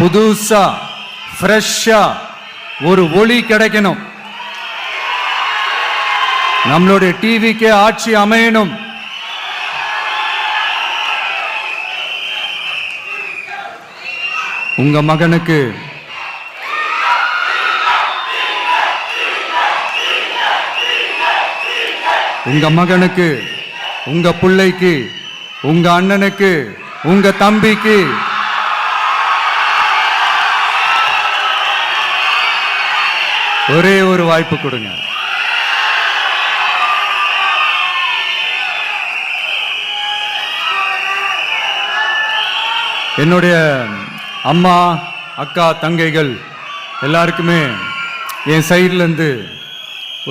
புதுசா ஃப்ரெஷ்ஷா ஒரு ஒளி கிடைக்கணும். நம்மளுடைய டிவிக்கே ஆட்சி அமையணும். உங்க மகனுக்கு உங்க பிள்ளைக்கு உங்க அண்ணனுக்கு உங்க தம்பிக்கு ஒரே ஒரு வாய்ப்பு கொடுங்க. என்னுடைய அம்மா அக்கா தங்கைகள் எல்லாருக்குமே என் சைட்லேருந்து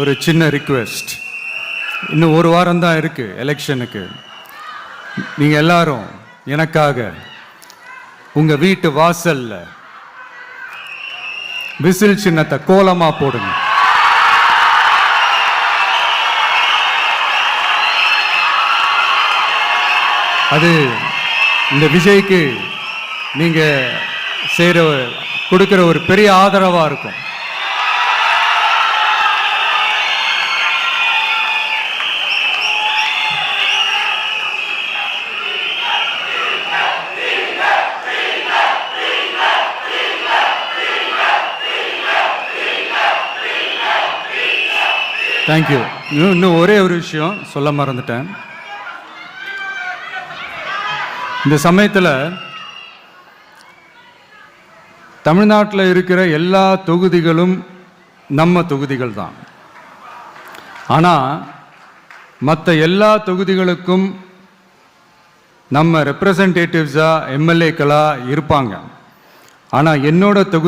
ஒரு சின்ன ரிக்வெஸ்ட். இன்னும் ஒரு வாரம் தான் இருக்கு எலெக்ஷனுக்கு. நீங்க எல்லாரும் எனக்காக உங்க வீட்டு வாசல்ல விசில் சின்னத்தை கோலமா போடுங்க. அது இந்த விஜய்க்கு நீங்க கொடுக்கிற ஒரு பெரிய ஆதரவா இருக்கும். தேங்க்யூ. இன்னும் ஒரே ஒரு விஷயம் சொல்ல மறந்துட்டேன். இந்த சமயத்தில் தமிழ்நாட்டில் இருக்கிற எல்லா தொகுதிகளும் நம்ம தொகுதிகள் தான். ஆனால் மற்ற எல்லா தொகுதிகளுக்கும் நம்ம ரெப்ரசன்டேட்டிவ்ஸாக எம்எல்ஏக்களாக இருப்பாங்க. ஆனால் என்னோட தொகுதி